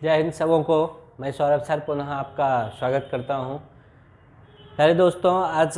जय हिंद सबों को। मैं सौरभ सर पुनः आपका स्वागत करता हूं। प्यारे दोस्तों, आज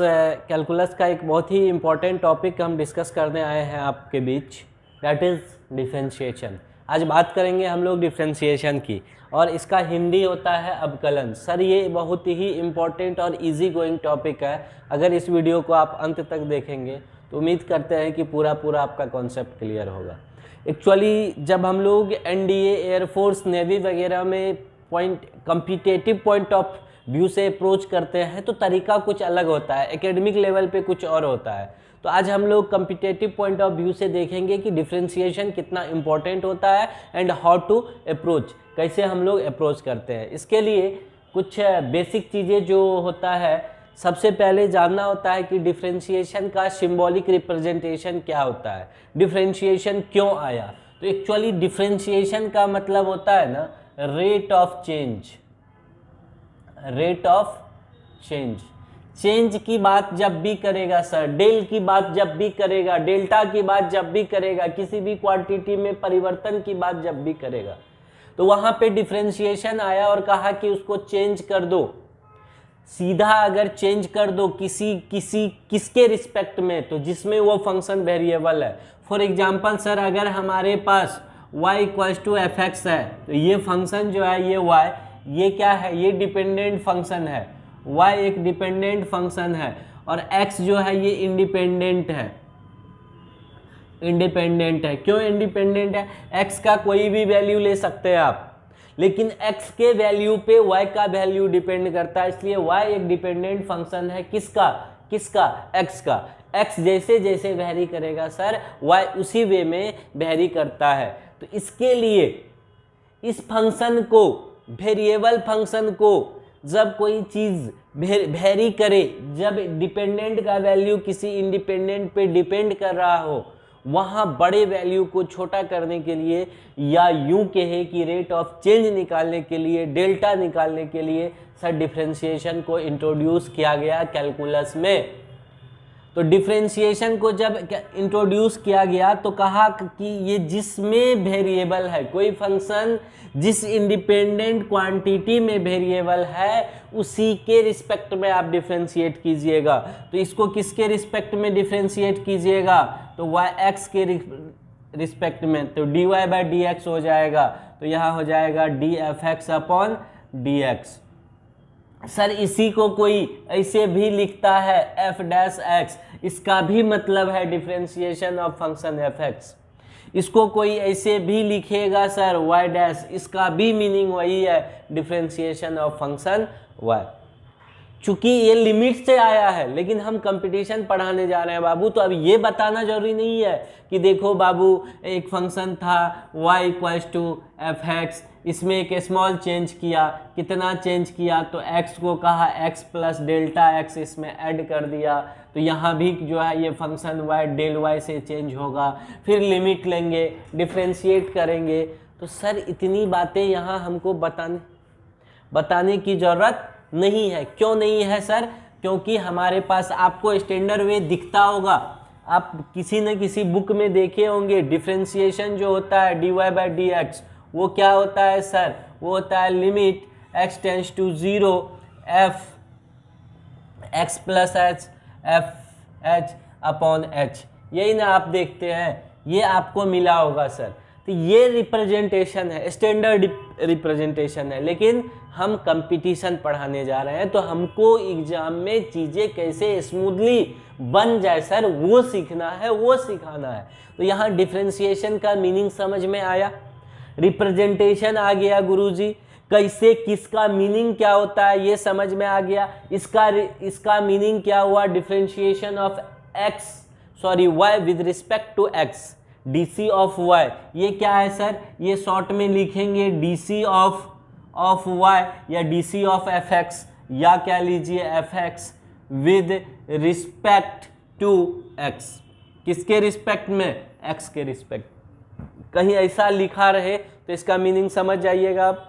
कैलकुलस का एक बहुत ही इम्पोर्टेंट टॉपिक हम डिस्कस करने आए हैं आपके बीच, दैट इज़ डिफ्रेंशिएशन। आज बात करेंगे हम लोग डिफ्रेंशिएशन की, और इसका हिंदी होता है अवकलन। सर ये बहुत ही इम्पोर्टेंट और इजी गोइंग टॉपिक है। अगर इस वीडियो को आप अंत तक देखेंगे तो उम्मीद करते हैं कि पूरा आपका कॉन्सेप्ट क्लियर होगा। एक्चुअली जब हम लोग एनडीए, एयरफोर्स, नेवी वगैरह में कॉम्पिटिटिव पॉइंट ऑफ व्यू से अप्रोच करते हैं तो तरीका कुछ अलग होता है, एकेडमिक लेवल पे कुछ और होता है। तो आज हम लोग कॉम्पिटिटिव पॉइंट ऑफ व्यू से देखेंगे कि डिफ्रेंशिएशन कितना इंपॉर्टेंट होता है एंड हाउ टू अप्रोच, कैसे हम लोग अप्रोच करते हैं। इसके लिए कुछ बेसिक चीज़ें जो होता है, सबसे पहले जानना होता है कि डिफ्रेंशिएशन का सिंबॉलिक रिप्रेजेंटेशन क्या होता है, डिफ्रेंशिएशन क्यों आया। तो एक्चुअली डिफ्रेंशिएशन का मतलब होता है ना rate of change. Rate of change, change की बात जब भी करेगा सर, डेल की बात जब भी करेगा, डेल्टा की बात जब भी करेगा, किसी भी क्वांटिटी में परिवर्तन की बात जब भी करेगा, तो वहां पे डिफ्रेंशिएशन आया और कहा कि उसको चेंज कर दो। सीधा अगर चेंज कर दो किसके रिस्पेक्ट में, तो जिसमें वो फंक्शन वेरिएबल है। फॉर एग्जांपल सर, अगर हमारे पास y equals to f x है, तो ये फंक्शन जो है ये y, ये क्या है, ये डिपेंडेंट फंक्शन है। y एक डिपेंडेंट फंक्शन है और x जो है ये इंडिपेंडेंट है। इंडिपेंडेंट है, क्यों इंडिपेंडेंट है? x का कोई भी वैल्यू ले सकते हैं आप, लेकिन x के वैल्यू पे y का वैल्यू डिपेंड करता है, इसलिए y एक डिपेंडेंट फंक्शन है। किसका? x का। x जैसे जैसे वेरी करेगा सर, y उसी वे में वेरी करता है। तो इसके लिए इस फंक्शन को, वेरिएबल फंक्शन को, जब कोई चीज़ वेरी करे, जब डिपेंडेंट का वैल्यू किसी इंडिपेंडेंट पे डिपेंड कर रहा हो, वहाँ बड़े वैल्यू को छोटा करने के लिए, या यूं कहे कि रेट ऑफ चेंज निकालने के लिए, डेल्टा निकालने के लिए सर डिफ्रेंशिएशन को इंट्रोड्यूस किया गया कैलकुलस में। तो डिफ्रेंशिएशन को जब इंट्रोड्यूस किया गया तो कहा कि ये जिसमें वेरिएबल है, कोई फंक्शन जिस इंडिपेंडेंट क्वांटिटी में वेरिएबल है उसी के रिस्पेक्ट में आप डिफ्रेंशिएट कीजिएगा। तो इसको किसके रिस्पेक्ट में डिफ्रेंशिएट कीजिएगा? तो y x के रिस्पेक्ट में, तो dy बाई डी एक्स हो जाएगा। तो यहाँ हो जाएगा D F X upon D x. Sir इसी को कोई ऐसे भी लिखता है f डैश x, इसका भी मतलब है differentiation of function F x. इसको कोई ऐसे भी लिखेगा सर y डैश, इसका भी मीनिंग वही है, डिफ्रेंशिएशन ऑफ फंक्शन y। चूंकि ये लिमिट से आया है, लेकिन हम कंपटीशन पढ़ाने जा रहे हैं बाबू, तो अब ये बताना जरूरी नहीं है कि देखो बाबू एक फंक्शन था y equals to f x, इसमें एक स्मॉल चेंज किया। कितना चेंज किया? तो x को कहा x प्लस डेल्टा x, इसमें ऐड कर दिया। तो यहाँ भी जो है ये फंक्शन y डेल y से चेंज होगा। फिर लिमिट लेंगे, डिफ्रेंशिएट करेंगे। तो सर इतनी बातें यहाँ हमको बताने की ज़रूरत नहीं है। क्यों नहीं है सर? क्योंकि हमारे पास, आपको स्टैंडर्ड वे दिखता होगा, आप किसी न किसी बुक में देखे होंगे, डिफ्रेंशिएशन जो होता है dy बाई डी एक्स, वो क्या होता है सर? वो होता है limit x tends to 0 f x plus h f h upon h. यही ना आप देखते हैं, ये आपको मिला होगा सर। तो ये रिप्रेजेंटेशन है, स्टैंडर्ड रिप्रेजेंटेशन है, लेकिन हम कंपटीशन पढ़ाने जा रहे हैं तो हमको एग्जाम में चीज़ें कैसे स्मूथली बन जाए सर, वो सीखना है, वो सिखाना है। तो यहाँ डिफ्रेंशिएशन का मीनिंग समझ में आया, रिप्रेजेंटेशन आ गया गुरुजी, कैसे किसका मीनिंग क्या होता है ये समझ में आ गया। इसका मीनिंग क्या हुआ? Differentiation of y with respect to x, dc of y। ये क्या है सर? ये शॉर्ट में लिखेंगे dc ऑफ y या dc ऑफ fx, या क्या लीजिए fx with respect to x। किसके रिस्पेक्ट में? x के रिस्पेक्ट। कहीं ऐसा लिखा रहे तो इसका मीनिंग समझ जाइएगा आप।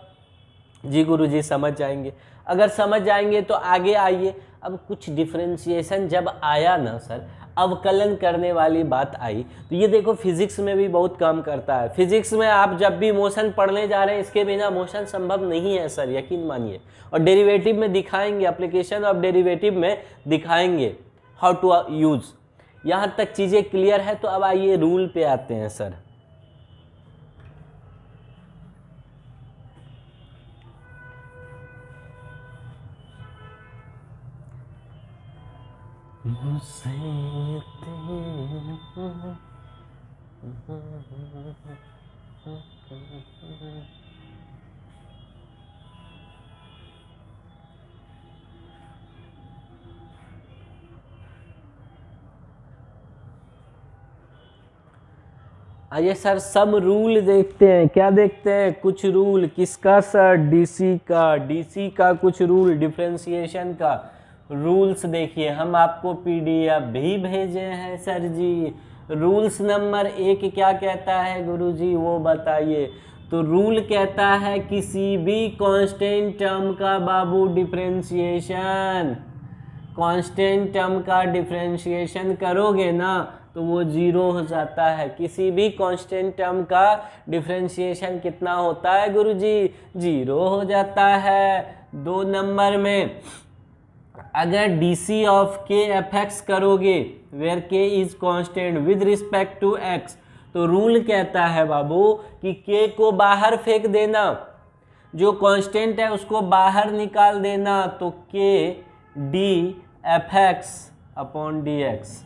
जी गुरुजी समझ जाएंगे। अगर समझ जाएंगे तो आगे आइए। अब कुछ डिफ्रेंशिएशन जब आया ना सर, अवकलन करने वाली बात आई। तो ये देखो फिजिक्स में भी बहुत काम करता है। फिजिक्स में आप जब भी मोशन पढ़ने जा रहे हैं, इसके बिना मोशन संभव नहीं है सर, यकीन मानिए। और डेरिवेटिव में दिखाएंगे, एप्लीकेशन ऑफ डेरिवेटिव में दिखाएंगे हाउ टू यूज। यहाँ तक चीज़ें क्लियर है। तो अब आइए रूल पे आते हैं सर। आइए सर सब रूल देखते हैं। क्या देखते हैं? कुछ रूल। किसका सर? डीसी का। डीसी का कुछ रूल, डिफरेंशिएशन का रूल्स देखिए। हम आपको पीडीएफ भी भेजे हैं सर जी। रूल्स नंबर 1 क्या कहता है गुरुजी, वो बताइए। तो रूल कहता है किसी भी कांस्टेंट टर्म का बाबू डिफरेंशिएशन, कांस्टेंट टर्म का डिफरेंशिएशन करोगे ना तो वो 0 हो जाता है। किसी भी कांस्टेंट टर्म का डिफरेंशिएशन कितना होता है गुरुजी? 0 हो जाता है। 2 नंबर में अगर d of k f x करोगे where k is constant with respect to x, तो रूल कहता है बाबू कि के को बाहर फेंक देना, जो कांस्टेंट है उसको बाहर निकाल देना। तो के D F X upon D x.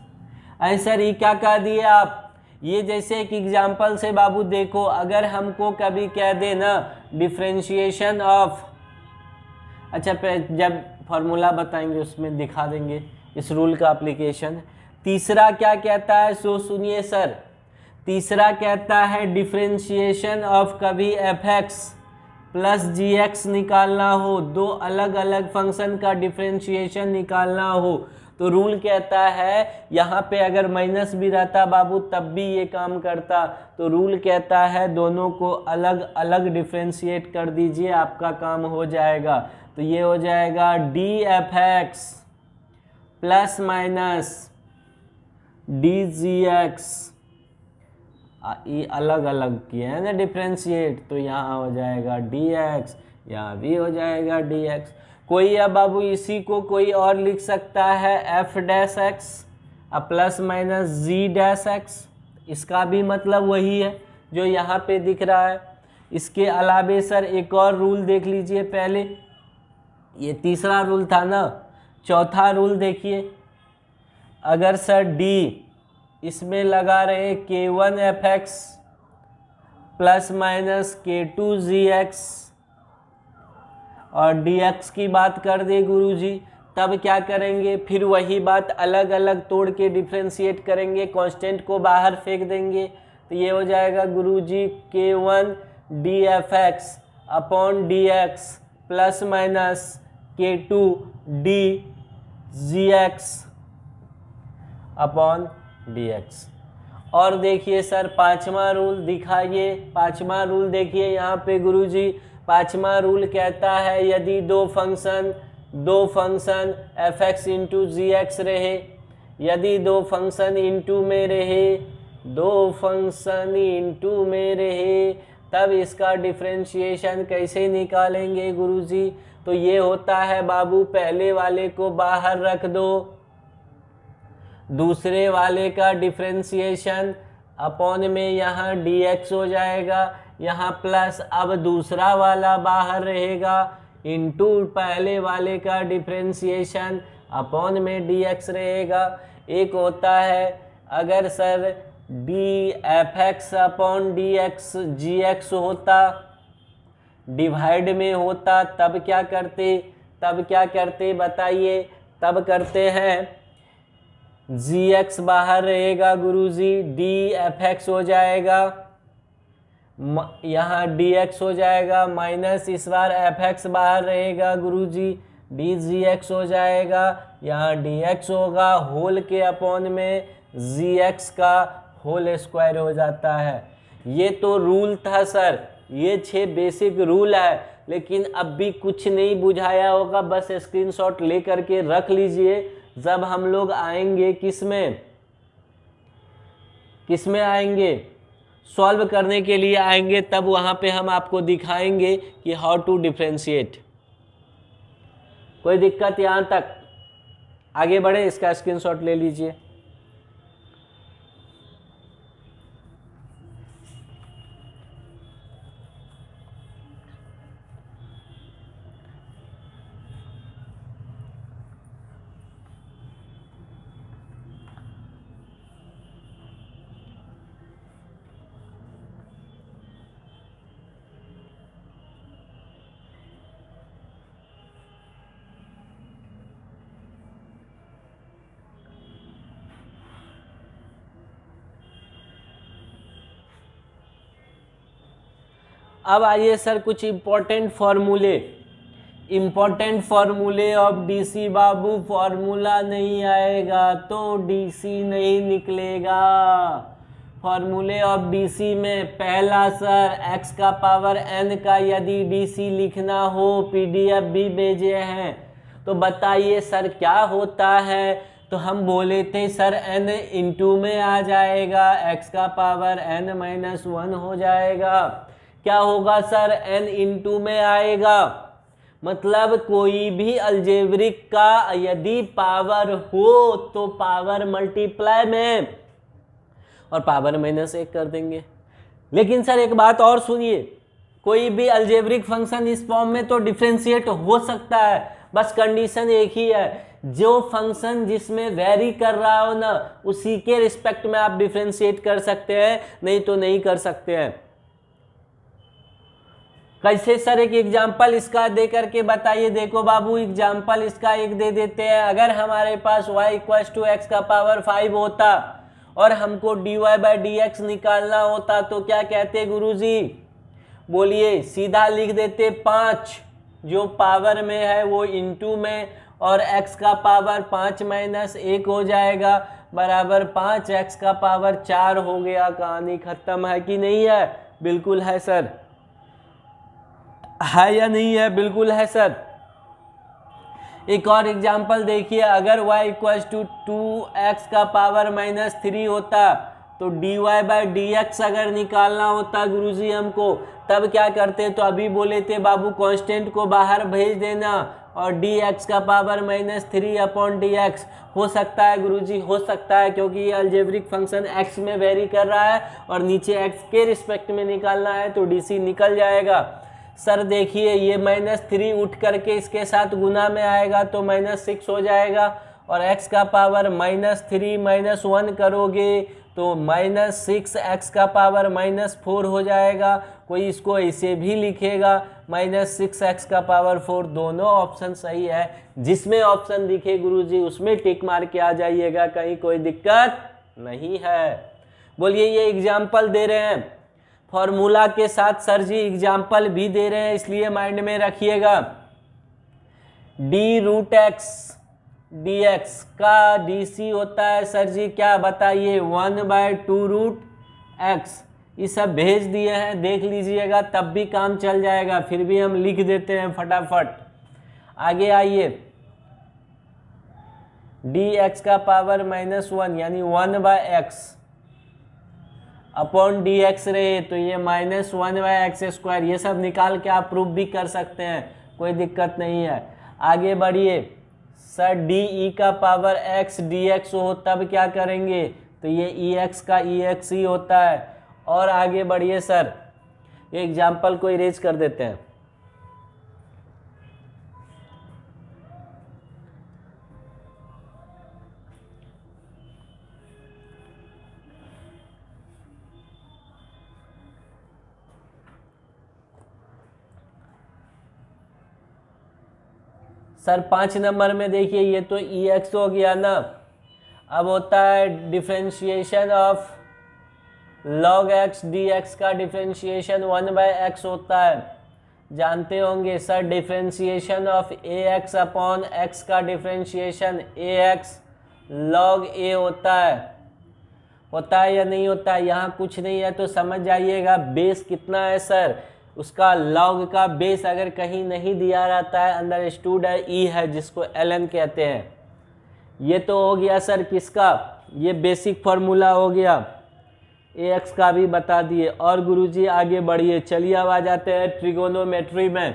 Sir ये क्या कह दिए आप? ये जैसे एक एग्जाम्पल से बाबू देखो, अगर हमको कभी कह देना डिफरेंशिएशन ऑफ, अच्छा जब फॉर्मूला बताएंगे उसमें दिखा देंगे इस रूल का एप्लीकेशन। तीसरा क्या कहता है सो सुनिए सर। तीसरा कहता है डिफरेंशिएशन ऑफ कभी एफ एक्स प्लस जी एक्स निकालना हो, 2 अलग अलग फंक्शन का डिफरेंशिएशन निकालना हो, तो रूल कहता है यहाँ पे अगर माइनस भी रहता बाबू तब भी ये काम करता। तो रूल कहता है दोनों को अलग अलग डिफरेंशिएट कर दीजिए, आपका काम हो जाएगा। तो ये हो जाएगा D F x plus minus D G x, ये अलग अलग किए हैं ना डिफरेंशिएट, तो यहाँ हो जाएगा डी एक्स, यहाँ भी हो जाएगा डी एक्स। कोई अब बाबू इसी को कोई और लिख सकता है F dash X plus minus G dash X, इसका भी मतलब वही है जो यहाँ पे दिख रहा है। इसके अलावे सर एक और रूल देख लीजिए पहले, ये तीसरा रूल था ना। चौथा रूल देखिए, अगर सर डी इसमें लगा रहे k1 F x plus minus k2 जी एक्स और dx की बात कर दे गुरुजी, तब क्या करेंगे? फिर वही बात अलग अलग तोड़ के डिफरेंशिएट करेंगे, कांस्टेंट को बाहर फेंक देंगे। तो ये हो जाएगा गुरुजी k1 D F X upon D x plus minus k2 D G x upon D x. और देखिए सर पांचवा रूल दिखाइए। पांचवा रूल देखिए यहाँ पे गुरुजी, पांचवा रूल कहता है यदि दो फंक्शन एफ एक्स इंटू जी एक्स रहे, यदि दो फंक्शन इंटू में रहे, तब इसका डिफरेंशिएशन कैसे निकालेंगे गुरुजी? तो ये होता है बाबू पहले वाले को बाहर रख दो, दूसरे वाले का डिफरेंशिएशन अपॉन में यहाँ dx हो जाएगा, यहाँ प्लस अब दूसरा वाला बाहर रहेगा इंटू पहले वाले का डिफरेंशिएशन अपॉन में dx रहेगा। एक होता है अगर sir D F X upon D X G X होता, डिवाइड में होता, तब क्या करते बताइए? तब करते हैं जी एक्स बाहर रहेगा गुरुजी, डी एफ एक्स हो जाएगा, यहाँ डी एक्स हो जाएगा माइनस इस बार एफ एक्स बाहर रहेगा गुरुजी, डी जी एक्स हो जाएगा, यहाँ डी एक्स होगा होल के अपॉन में जी एक्स का होल स्क्वायर हो जाता है। ये तो रूल था सर, ये 6 बेसिक रूल है, लेकिन अब भी कुछ नहीं बुझाया होगा, बस स्क्रीनशॉट ले करके रख लीजिए। जब हम लोग आएंगे किस में, किस में आएंगे, सॉल्व करने के लिए आएंगे, तब वहाँ पे हम आपको दिखाएंगे कि हाउ टू डिफ्रेंशिएट। कोई दिक्कत यहाँ तक? आगे बढ़े, इसका स्क्रीनशॉट ले लीजिए। अब आइए सर कुछ इम्पोर्टेंट फॉर्मूले ऑफ डीसी। बाबू फॉर्मूला नहीं आएगा तो डीसी नहीं निकलेगा। फॉर्मूले ऑफ डीसी में पहला सर x का पावर n का यदि डीसी लिखना हो, पीडीएफ भी भेजे हैं, तो बताइए सर क्या होता है। तो हम बोले थे सर n इंटू में आ जाएगा, x का पावर n माइनस 1 हो जाएगा। क्या होगा सर, n इंटू में आएगा, मतलब कोई भी अलजेब्रिक का यदि पावर हो तो पावर मल्टीप्लाई में और पावर माइनस 1 कर देंगे। लेकिन सर एक बात और सुनिए, कोई भी अलजेब्रिक फंक्शन इस फॉर्म में तो डिफरेंशिएट हो सकता है, बस कंडीशन एक ही है, जो फंक्शन जिसमें वेरी कर रहा हो ना उसी के रिस्पेक्ट में आप डिफरेंशिएट कर सकते हैं, नहीं तो नहीं कर सकते हैं। कैसे सर, एक एग्जाम्पल इसका दे करके बताइए। देखो बाबू एग्जाम्पल इसका एक दे देते हैं। अगर हमारे पास y इक्वल टू एक्स का पावर 5 होता और हमको dy बाई डी एक्स निकालना होता तो क्या कहते गुरुजी? बोलिए, सीधा लिख देते 5 जो पावर में है वो इंटू में, और x का पावर 5 माइनस 1 हो जाएगा बराबर 5, x का पावर 4 हो गया। कहानी खत्म है कि नहीं है? बिल्कुल है सर, है या नहीं है? बिल्कुल है सर। एक और एग्जांपल देखिए, अगर y इक्वल टू 2x का पावर माइनस 3 होता तो dy बाई डी एक्स अगर निकालना होता गुरुजी हमको, तब क्या करते? तो अभी बोले थे बाबू कांस्टेंट को बाहर भेज देना और dx का पावर माइनस 3 अपॉन dx। हो सकता है गुरुजी, हो सकता है, क्योंकि ये अलजेब्रिक फंक्शन x में वेरी कर रहा है और नीचे x के रिस्पेक्ट में निकालना है तो dc निकल जाएगा। सर देखिए ये -3 उठ करके इसके साथ गुना में आएगा तो -6 हो जाएगा, और x का पावर -3 -1 करोगे तो -6 x का पावर -4 हो जाएगा। कोई इसको ऐसे भी लिखेगा -6 x का पावर 4। दोनों ऑप्शन सही है, जिसमें ऑप्शन दिखे गुरुजी उसमें टिक मार के आ जाइएगा, कहीं कोई दिक्कत नहीं है। बोलिए, ये एग्जाम्पल दे रहे हैं फॉर्मूला के साथ सर जी एग्जाम्पल भी दे रहे हैं, इसलिए माइंड में रखिएगा। d√x dx का dc होता है सर जी क्या बताइए? 1/2√x। ये सब भेज दिए हैं, देख लीजिएगा, तब भी काम चल जाएगा, फिर भी हम लिख देते हैं फटाफट। आगे आइए, dx का पावर -1 यानी 1/x अपॉन dx रहे तो ये -1/x²। ये सब निकाल के आप प्रूफ भी कर सकते हैं, कोई दिक्कत नहीं है। आगे बढ़िए सर, डी का पावर x dx हो तब क्या करेंगे? तो ये ex का ex ही होता है। और आगे बढ़िए सर, ये एग्जाम्पल को इरेज कर देते हैं। सर 5 नंबर में देखिए, ये तो ex हो गया ना। अब होता है differentiation of log x dx का डिफरेंशिएशन 1/x होता है, जानते होंगे sir. Differentiation of ax upon x का डिफरेंशिएशन ax log a होता है या नहीं होता है? यहाँ कुछ नहीं है तो समझ जाइएगा बेस कितना है सर, उसका लॉग का बेस अगर कहीं नहीं दिया रहता है, अंडरस्टूड है, ई है जिसको ln कहते हैं। ये तो हो गया सर किसका? ये बेसिक फॉर्मूला हो गया। AX का भी बता दिए। और गुरुजी आगे बढ़िए, चलिए अब आ जाते हैं ट्रिगोनोमेट्री में।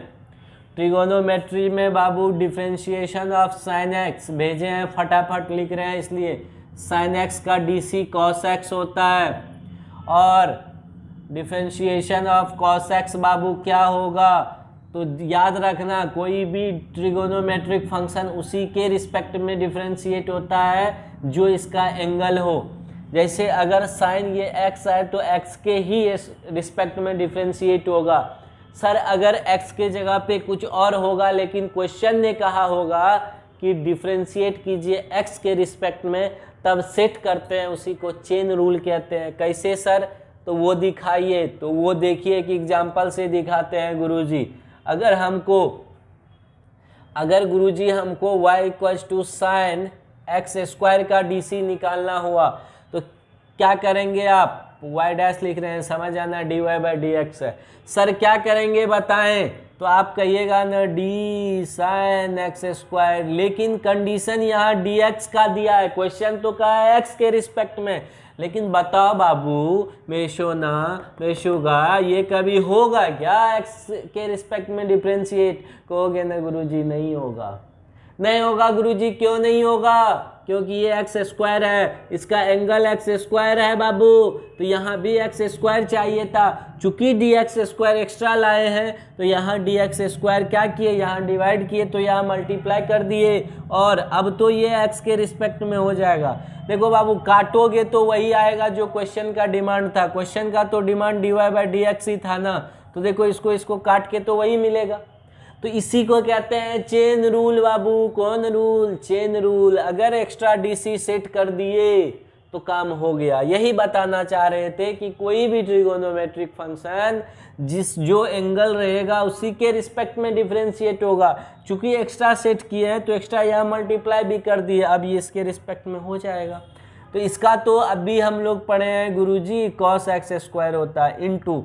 ट्रिगोनोमेट्री में बाबू डिफरेंशिएशन ऑफ साइन एक्स भेजे हैं, फटाफट लिख रहे हैं, इसलिए साइन एक्स का DC cos x होता है, और डिफरेंशिएशन ऑफ cos x बाबू क्या होगा, तो याद रखना कोई भी ट्रिगोनोमेट्रिक फंक्शन उसी के रिस्पेक्ट में डिफरेंशिएट होता है जो इसका एंगल हो। जैसे अगर साइन ये x है तो x के ही रिस्पेक्ट में डिफरेंशिएट होगा। सर अगर x के जगह पे कुछ और होगा, लेकिन क्वेश्चन ने कहा होगा कि डिफरेंशिएट कीजिए x के रिस्पेक्ट में, तब सेट करते हैं, उसी को चेन रूल कहते हैं। कैसे सर, तो वो दिखाइए, तो वो देखिए कि एग्जाम्पल से दिखाते हैं गुरुजी। अगर गुरुजी हमको y equals to sine x square का DC निकालना हुआ तो क्या करेंगे आप, y डैश लिख रहे हैं, समझ आना dy बाई डी एक्स है। सर क्या करेंगे बताएं, तो आप कहिएगा ना डी साइन एक्स स्क्वायर, लेकिन कंडीशन यहाँ dx का दिया है, क्वेश्चन तो कहा है x के रिस्पेक्ट में, लेकिन बताओ बाबू मेशोना मेशुगा ये कभी होगा क्या x के रिस्पेक्ट में डिफरेंशिएट, कहोगे ना गुरुजी नहीं होगा। नहीं होगा गुरुजी, क्यों नहीं होगा, क्योंकि ये एक्स स्क्वायर है, इसका एंगल एक्स स्क्वायर है बाबू, तो यहाँ भी एक्स स्क्वायर चाहिए था। चूंकि डी एक्स स्क्वायर एक्स्ट्रा लाए हैं तो यहाँ डी एक्स स्क्वायर क्या किए, यहाँ डिवाइड किए तो यहाँ मल्टीप्लाई कर दिए, और अब तो ये एक्स के रिस्पेक्ट में हो जाएगा। देखो बाबू काटोगे तो वही आएगा जो क्वेश्चन का डिमांड था, क्वेश्चन का तो demand dy by D X ही था ना, तो देखो इसको काट के तो वही मिलेगा। तो इसी को कहते हैं चेन रूल बाबू। कौन रूल, चेन रूल। अगर एक्स्ट्रा DC सेट कर दिए तो काम हो गया। यही बताना चाह रहे थे कि कोई भी ट्रिगोनोमेट्रिक फंक्शन जो एंगल रहेगा उसी के रिस्पेक्ट में डिफरेंशिएट होगा। चूंकि एक्स्ट्रा सेट किए हैं तो एक्स्ट्रा यहाँ मल्टीप्लाई भी कर दिए, अब ये इसके रिस्पेक्ट में हो जाएगा। तो इसका तो अभी हम लोग पढ़े हैं गुरुजी, cos x स्क्वायर होता है इंटू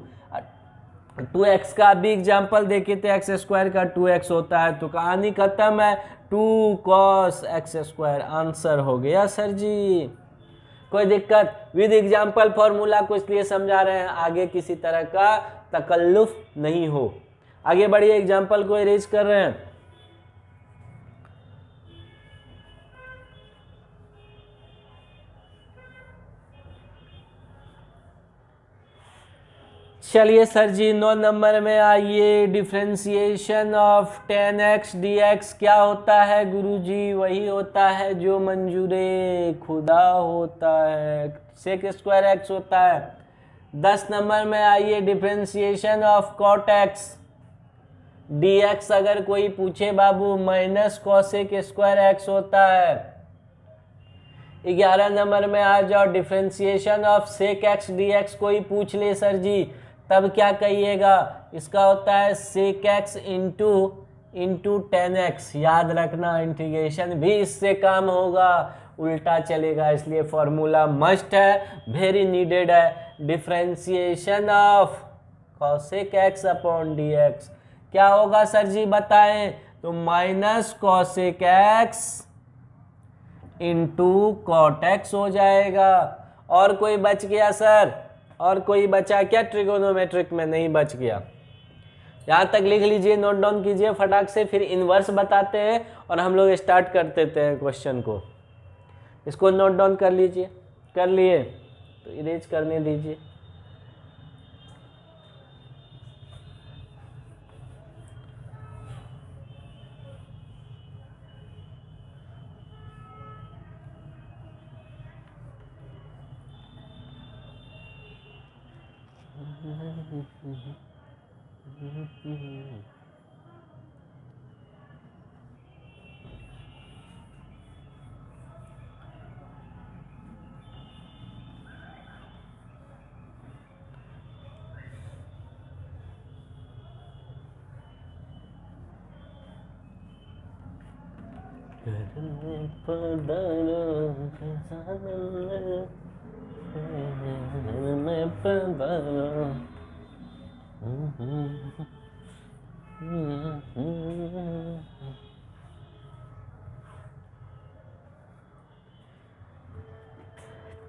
2x का भी एग्जाम्पल देखे थे, एक्स स्क्वायर का 2x होता है, तो कहानी खत्म है, 2 cos x स्क्वायर आंसर हो गया सर जी। कोई दिक्कत, विद एग्जाम्पल फॉर्मूला को इसलिए समझा रहे हैं आगे किसी तरह का तकल्लुफ नहीं हो। आगे बढ़िए, एग्जाम्पल को इरेज कर रहे हैं। चलिए सर जी 9 नंबर में आइए, डिफरेंशिएशन ऑफ 10x dx क्या होता है गुरुजी, वही होता है जो मंजूरे खुदा होता है, सेक स्क्वायर x होता है। 10 नंबर में आइए, differentiation of cot x dx अगर कोई पूछे बाबू माइनस कॉसेक स्क्वायर x होता है। 11 नंबर में आ जाओ, differentiation of sec x dx कोई पूछ ले सर जी, तब क्या कहिएगा, इसका होता है सेक एक्स इंटू 10x। याद रखना इंटीग्रेशन भी इससे काम होगा, उल्टा चलेगा, इसलिए फॉर्मूला मस्ट है, वेरी नीडेड है। Differentiation of cosec x upon D x क्या होगा सर जी बताएं, तो minus cosec x into cot x हो जाएगा। और कोई बच गया सर, और कोई बचा क्या ट्रिगोनोमेट्रिक में, नहीं बच गया। यहाँ तक लिख लीजिए, नोट डाउन कीजिए फटाक से, फिर इन्वर्स बताते हैं और हम लोग स्टार्ट कर देते हैं क्वेश्चन को। इसको नोट डाउन कर लीजिए, कर लिए तो इरेज करने दीजिए।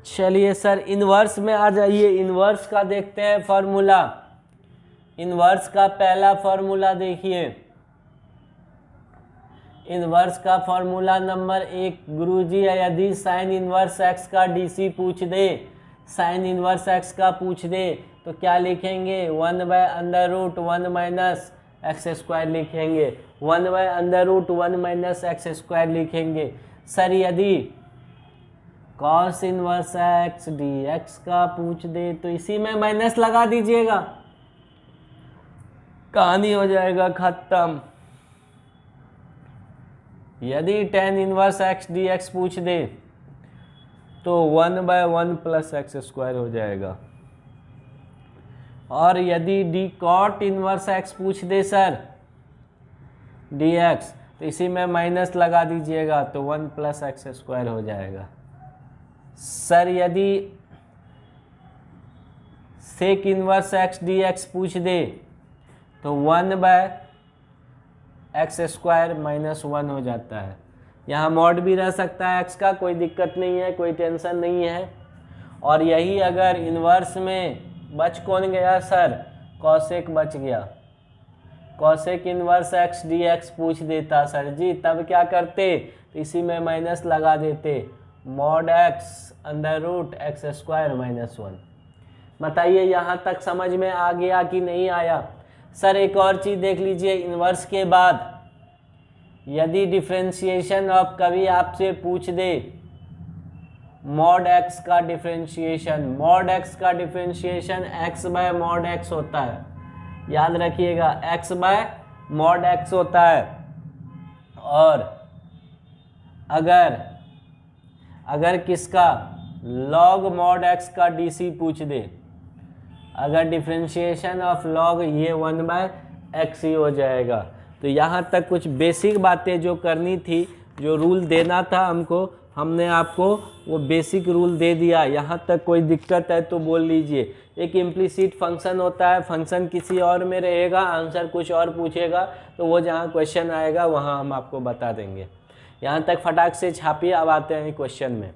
चलिए सर इन्वर्स में आ जाइए, इन्वर्स का देखते हैं फॉर्मूला। इन्वर्स का पहला फॉर्मूला देखिए, इन्वर्स का फॉर्मूला नंबर 1, गुरुजी यदि साइन इन्वर्स एक्स का डीसी पूछ दे, साइन इन्वर्स एक्स का पूछ दे तो क्या लिखेंगे, 1/√1 माइनस एक्स स्क्वायर लिखेंगे, 1/√1 माइनस एक्स स्क्वायर लिखेंगे। सर यदि cos inverse x d x का पूछ दे तो इसी में माइनस लगा दीजिएगा, कहानी हो जाएगा खत्म। यदि tan inverse x d x पूछ दे तो 1/1 प्लस एक्स स्क्वायर हो जाएगा। और यदि डी कॉट इनवर्स एक्स पूछ दे सर डी एक्स तो इसी में माइनस लगा दीजिएगा तो 1 प्लस एक्स स्क्वायर हो जाएगा। सर यदि sec inverse x d x पूछ दे तो 1/x स्क्वायर माइनस 1 हो जाता है। यहाँ मॉड भी रह सकता है x का, कोई दिक्कत नहीं है, कोई टेंशन नहीं है। और यही अगर इन्वर्स में बच कौन गया सर, कॉसेक बच गया। Cosec inverse x d x पूछ देता सर जी, तब क्या करते, तो इसी में माइनस लगा देते, mod x √x square minus 1। बताइए यहाँ तक समझ में आ गया कि नहीं आया। सर एक और चीज़ देख लीजिए, इन्वर्स के बाद यदि डिफरेंशिएशन ऑफ कभी आपसे पूछ दे मॉड x का डिफरेंशिएशन, मॉड x का डिफरेंशिएशन x/मॉड x होता है, याद रखिएगा x/मॉड x होता है। और अगर किसका log मॉड x का dc पूछ दे, अगर डिफरेंशिएशन ऑफ लॉग ये 1/x ही हो जाएगा। तो यहाँ तक कुछ बेसिक बातें जो करनी थी, जो रूल देना था हमको, हमने आपको वो बेसिक रूल दे दिया। यहाँ तक कोई दिक्कत है तो बोल लीजिए। एक इम्प्लिसिट फंक्शन होता है, फंक्शन किसी और में रहेगा, आंसर कुछ और पूछेगा, तो वो जहाँ क्वेश्चन आएगा वहाँ हम आपको बता देंगे। यहाँ तक फटाक से छापिए, अब आते हैं क्वेश्चन में।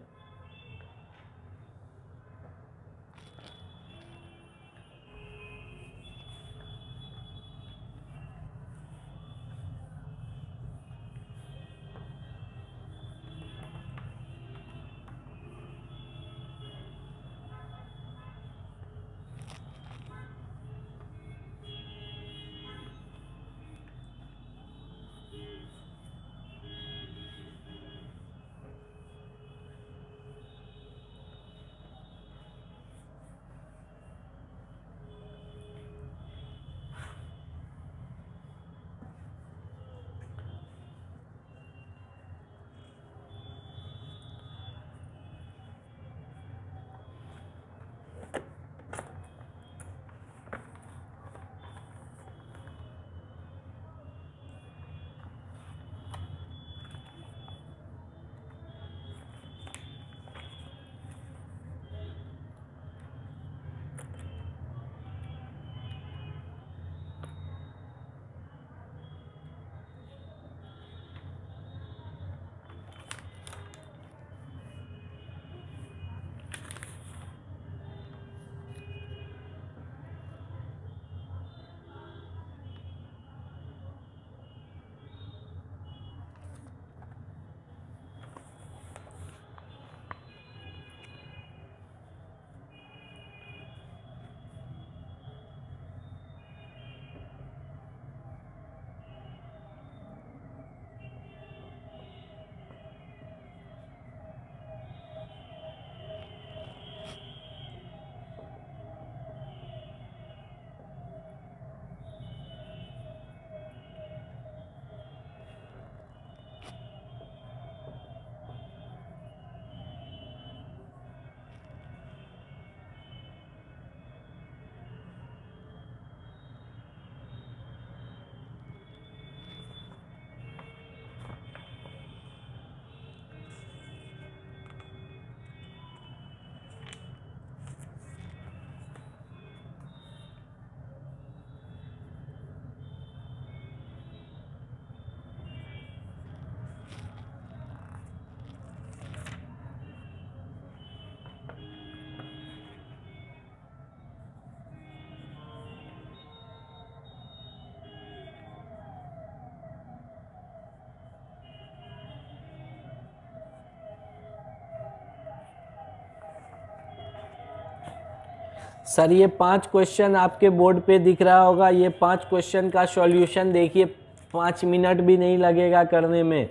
सर ये 5 क्वेश्चन आपके बोर्ड पे दिख रहा होगा, ये 5 क्वेश्चन का सॉल्यूशन देखिए, 5 मिनट भी नहीं लगेगा करने में,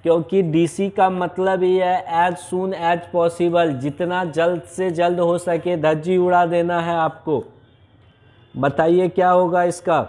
क्योंकि डीसी का मतलब ही है एज सून एज पॉसिबल, जितना जल्द से जल्द हो सके धज्जी उड़ा देना है आपको। बताइए क्या होगा इसका।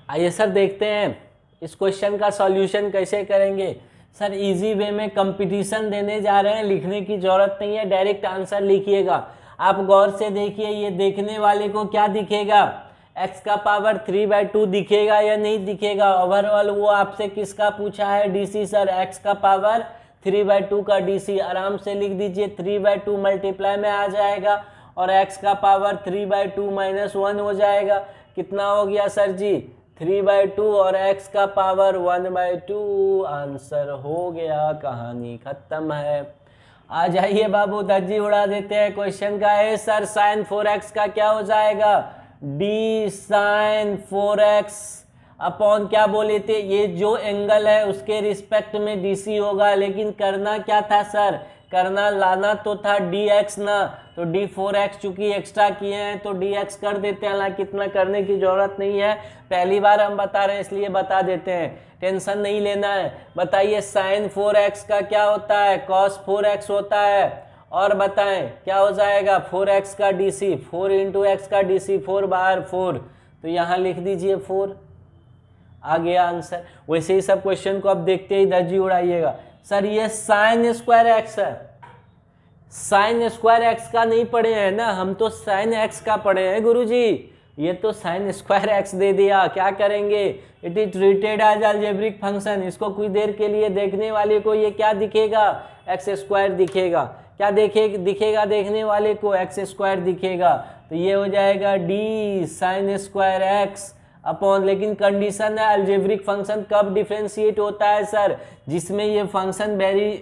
आइए सर देखते हैं इस क्वेश्चन का सॉल्यूशन कैसे करेंगे। सर इजी वे में कंपटीशन देने जा रहे हैं, लिखने की जरूरत नहीं है, डायरेक्ट आंसर लिखिएगा। आप गौर से देखिए, ये देखने वाले को क्या दिखेगा, x का पावर 3/2 दिखेगा या नहीं दिखेगा। ओवरऑल वो आपसे किसका पूछा है, डीसी। सर x का पावर 3/2 का डीसी आराम से लिख दीजिए, 3/2 मल्टीप्लाई में आ जाएगा और x का पावर 3/2 - 1 हो जाएगा। कितना हो गया सर जी, 3/2 और x का पावर 1/2। आंसर हो गया, कहानी खत्म है। आ जाइए बाबू, धज्जी उड़ा देते हैं क्वेश्चन का। है सर साइन 4x का क्या हो जाएगा, d साइन 4x अपॉन क्या बोले थे, ये जो एंगल है उसके रिस्पेक्ट में dc होगा, लेकिन करना क्या था सर, करना लाना तो था dx ना, तो d4x चूंकि एक्स्ट्रा किए हैं तो dx कर देते हैं, हालांकि इतना करने की जरूरत नहीं है, पहली बार हम बता रहे हैं इसलिए बता देते हैं, टेंशन नहीं लेना है। बताइए साइन 4x का क्या होता है, cos 4x होता है, और बताएं क्या हो जाएगा, 4x का dc, 4 × x का dc, 4 बाहर 4, तो यहाँ लिख दीजिए 4, आ गया आंसर। वैसे ही सब क्वेश्चन को अब देखते ही धज्जी उड़ाइएगा। सर ये साइन स्क्वायर एक्स है, साइन स्क्वायर एक्स का नहीं पढ़े हैं ना हम, तो साइन एक्स का पढ़े हैं गुरुजी, ये तो साइन स्क्वायर एक्स दे दिया, क्या करेंगे, it is treated as algebraic function. इसको कुछ देर के लिए देखने वाले को ये क्या दिखेगा, एक्स स्क्वायर दिखेगा, क्या दिखेगा देखने वाले को, एक्स स्क्वायर दिखेगा, तो ये हो जाएगा D sine square x upon, लेकिन कंडीशन है अलजेब्रिक फंक्शन कब डिफरेंशिएट होता है सर, जिसमें ये फंक्शन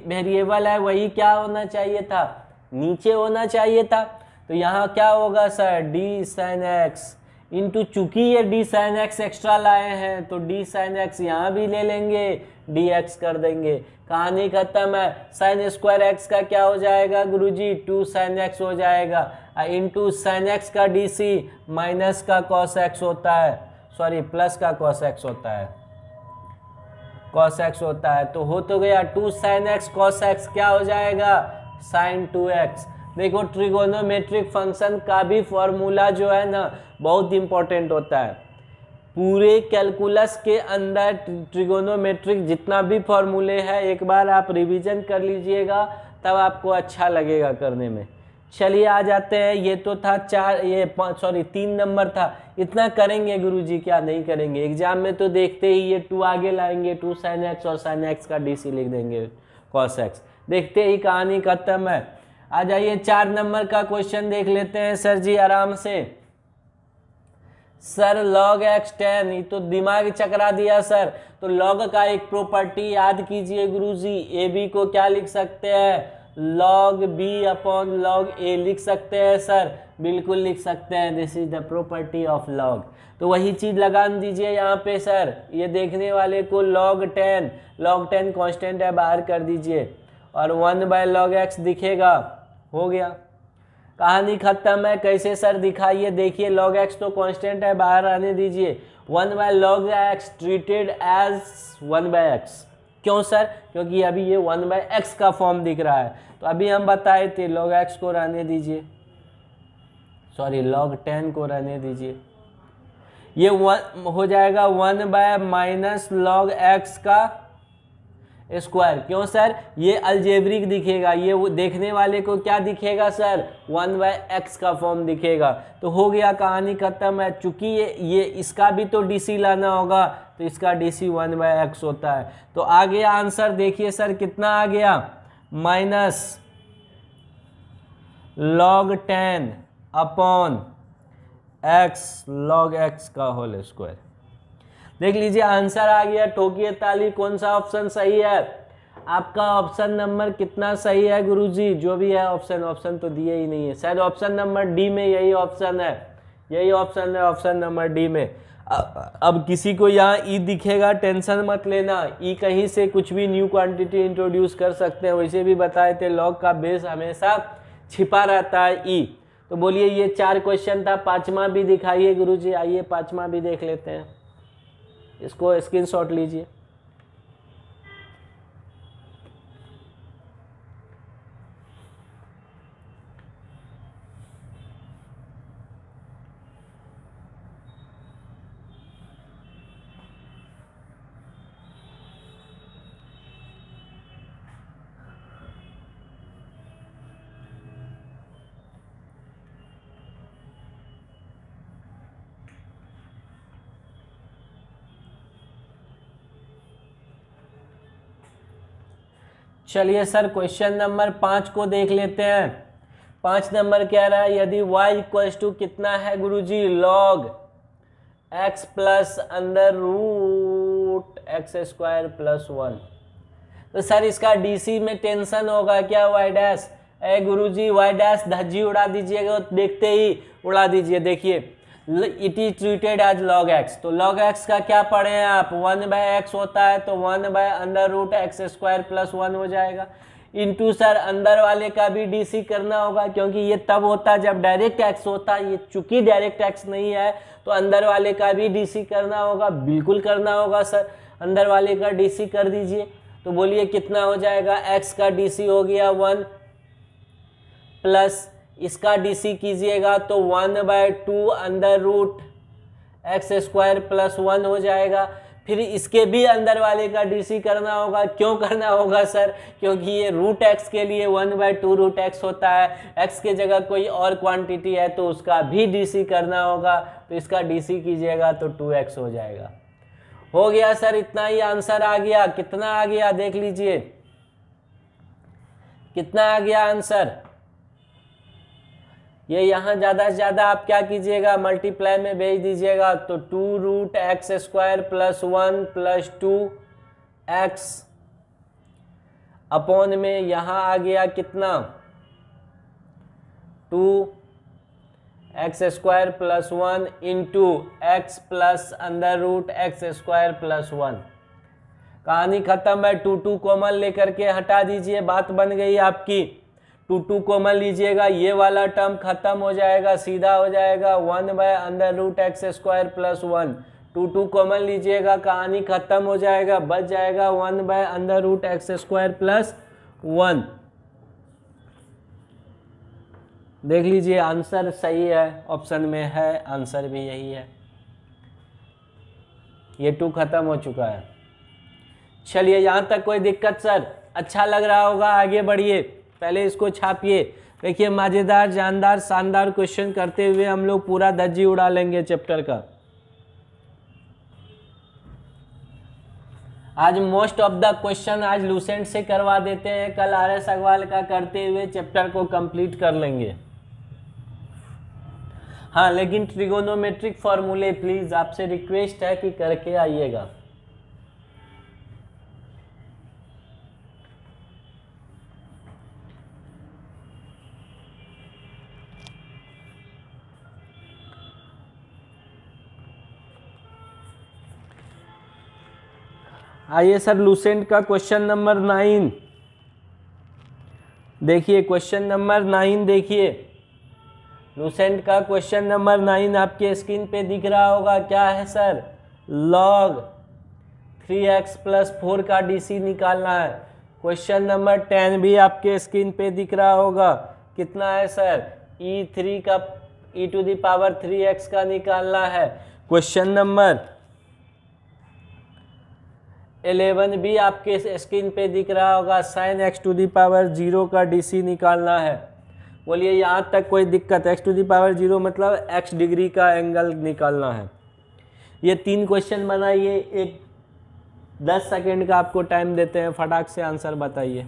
वेरिएबल है वही क्या होना चाहिए था, नीचे होना चाहिए था। तो यहाँ क्या होगा sir, D sine x into, चूंकि ये डी साइन एक्स एक्स्ट्रा लाए हैं तो डी साइन एक्स यहाँ भी ले लेंगे, डी एक्स कर देंगे, कहानी खत्म है। साइन स्क्वायर एक्स का क्या हो जाएगा गुरुजी, 2 साइन एक्स हो जाएगा, इंटू साइन एक्स का डी सी माइनस का कॉस एक्स होता है, सॉरी प्लस का cos x होता है, cos x होता है, तो हो तो गया 2 sin x cos x क्या हो जाएगा, sin 2x। देखो ट्रिगोनोमेट्रिक फंक्शन का भी फॉर्मूला जो है ना बहुत इंपॉर्टेंट होता है, पूरे कैलकुलस के अंदर ट्रिगोनोमेट्रिक जितना भी फॉर्मूले हैं एक बार आप रिवीजन कर लीजिएगा, तब आपको अच्छा लगेगा करने में। चलिए आ जाते हैं, ये तो था 3 नंबर था, इतना करेंगे गुरुजी, क्या नहीं करेंगे, एग्जाम में तो देखते ही ये 2 आगे लाएंगे, 2 sin x और sin x का dc लिख देंगे cos x, देखते ही कहानी खत्म है। आ जाइए 4 नंबर का क्वेश्चन देख लेते हैं सर जी आराम से। सर log x tan, ये तो दिमाग चकरा दिया सर, तो log का एक प्रॉपर्टी याद कीजिए गुरुजी, ए बी को क्या लिख सकते हैं, log b upon log a लिख सकते हैं सर, बिल्कुल लिख सकते हैं, this is the property of log। तो वही चीज लगा दीजिए यहाँ पे सर, ये देखने वाले को log 10 कांस्टेंट है बाहर कर दीजिए, और 1/log x दिखेगा, हो गया, कहानी खत्म है। कैसे सर दिखाइए, देखिए log x तो कांस्टेंट है बाहर आने दीजिए, 1/log x treated as 1/x, क्यों सर, क्योंकि अभी ये 1/x का फॉर्म दिख रहा है, तो अभी हम बताए थे log x को रहने दीजिए, सॉरी log 10 को रहने दीजिए, ये हो जाएगा 1/-log x का स्क्वायर। क्यों सर? ये अलजेब्रिक दिखेगा, ये वो देखने वाले को क्या दिखेगा सर? 1/x का फॉर्म दिखेगा। तो हो गया, कहानी खत्म है। चूंकि ये इसका भी तो डीसी लाना होगा, तो इसका डीसी 1/x होता है। तो आ गया आंसर, देखिए सर कितना आ गया, minus log 10 upon x log x का होल स्क्वायर। देख लीजिए आंसर आ गया। ठोकिए ताली, कौन सा ऑप्शन सही है? आपका ऑप्शन नंबर कितना सही है गुरुजी? जो भी है ऑप्शन तो दिए ही नहीं है, शायद ऑप्शन नंबर डी में यही ऑप्शन है, यही ऑप्शन है, ऑप्शन नंबर डी में। अब किसी को यहाँ ई दिखेगा, टेंशन मत लेना, ई कहीं से कुछ भी न्यू क्वांटिटी इंट्रोड्यूस कर सकते हैं। वैसे भी बताए थे लॉग का बेस हमेशा छिपा रहता है ई। तो बोलिए ये 4 क्वेश्चन था, 5वां भी दिखाइए गुरुजी। आइए 5वां भी देख लेते हैं, इसको स्क्रीनशॉट लीजिए। चलिए सर क्वेश्चन नंबर 5 को देख लेते हैं। 5 नंबर कह रहा है यदि y इक्वल्स टू कितना है गुरुजी? log x plus under root x square plus 1। तो सर इसका डीसी में टेंशन होगा क्या? y डैश, ए गुरुजी y डैश धज्जी उड़ा दीजिएगा, देखते ही उड़ा दीजिए। देखिए it is treated as log x, तो log x का क्या पढ़े हैं आप? 1/x होता है, तो 1/अंडर रूट एक्स स्क्वायर प्लस 1 हो जाएगा। इंटू सर अंदर वाले का भी डीसी करना होगा, क्योंकि ये तब होता है जब डायरेक्ट एक्स होता है। ये चूंकि डायरेक्ट एक्स नहीं है तो अंदर वाले का भी डीसी करना होगा, बिल्कुल करना होगा सर। अंदर वाले का डीसी कर दीजिए। तो बोलिए कितना हो जाएगा? x का डीसी हो गया 1 प्लस इसका डीसी कीजिएगा तो 1/2 under root x square plus 1 हो जाएगा। फिर इसके भी अंदर वाले का डीसी करना होगा। क्यों करना होगा सर? क्योंकि ये रूट एक्स के लिए 1/2 रूट एक्स होता है। एक्स के जगह कोई और क्वांटिटी है तो उसका भी डीसी करना होगा। तो इसका डीसी कीजिएगा तो 2x हो जाएगा। हो गया सर, इतना ही आंसर आ गया। कितना आ गया देख लीजिए, कितना आ गया आंसर। ये यहाँ ज़्यादा से ज़्यादा आप क्या कीजिएगा? मल्टीप्लाई में भेज दीजिएगा। तो 2 root x square plus 1 plus 2x upon में यहाँ आ गया कितना? 2x square plus 1 into x plus under root x square plus 1। कहानी खत्म है। 2 कॉमन लेकर के हटा दीजिए, बात बन गई आपकी। 2 कॉमन लीजिएगा, ये वाला टर्म खत्म हो जाएगा, सीधा हो जाएगा 1/अंडर root x square plus 1। 2 common लीजिएगा, कहानी खत्म हो जाएगा, बच जाएगा 1/अंडर रूट एक्स स्क्वायर प्लस 1। देख लीजिए आंसर सही है, ऑप्शन में है, आंसर भी यही है। ये 2 खत्म हो चुका है। चलिए यहाँ तक कोई दिक्कत सर? अच्छा लग रहा होगा, आगे बढ़िए। पहले इसको छापिए। देखिए मजेदार, जानदार, शानदार क्वेश्चन करते हुए हम लोग पूरा धज्जी उड़ा लेंगे चैप्टर का। आज मोस्ट ऑफ द क्वेश्चन आज लूसेंट से करवा देते हैं, कल आर.एस. अग्रवाल का करते हुए चैप्टर को कंप्लीट कर लेंगे। हाँ लेकिन ट्रिगोनोमेट्रिक फॉर्मूले प्लीज आपसे रिक्वेस्ट है कि करके आइएगा। आइए सर लूसेंट का क्वेश्चन नंबर 9 देखिए। क्वेश्चन नंबर 9 देखिए, लूसेंट का क्वेश्चन नंबर 9 आपके स्क्रीन पे दिख रहा होगा। क्या है सर? log 3x प्लस 4 का डीसी निकालना है। क्वेश्चन नंबर 10 भी आपके स्क्रीन पे दिख रहा होगा। कितना है सर? e3 का e⁻3x का निकालना है। क्वेश्चन नंबर 11 भी आपके स्क्रीन पे दिख रहा होगा। Sine x to the power 0 का DC निकालना है। बोलिए यहाँ तक कोई दिक्कत? एक्स टू दी पावर 0 मतलब x डिग्री का एंगल निकालना है। ये 3 क्वेश्चन बनाइए, एक 10 सेकेंड का आपको टाइम देते हैं, फटाक से आंसर बताइए।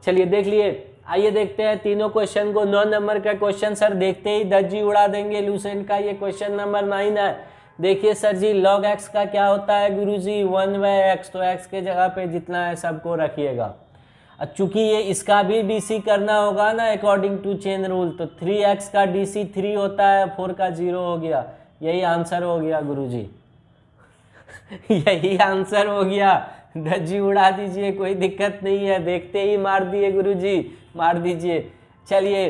चलिए देख लिए। आइए देखते हैं तीनों क्वेश्चन को। 9 नंबर का क्वेश्चन सर देखते ही धज्जी उड़ा देंगे लूसेंट का। ये क्वेश्चन नंबर 9 है। देखिए सर जी, log x का क्या होता है गुरुजी? 1/x। तो x के जगह पे जितना है सबको रखिएगा। चूंकि ये इसका भी DC करना होगा ना अकॉर्डिंग टू चेन रूल, तो 3x का DC 3 होता है, 4 का 0 हो गया। यही आंसर हो गया गुरुजी। यही आंसर हो गया। धज्जी उड़ा दीजिए, कोई दिक्कत नहीं है। देखते ही मार दिए गुरुजी, मार दीजिए। चलिए,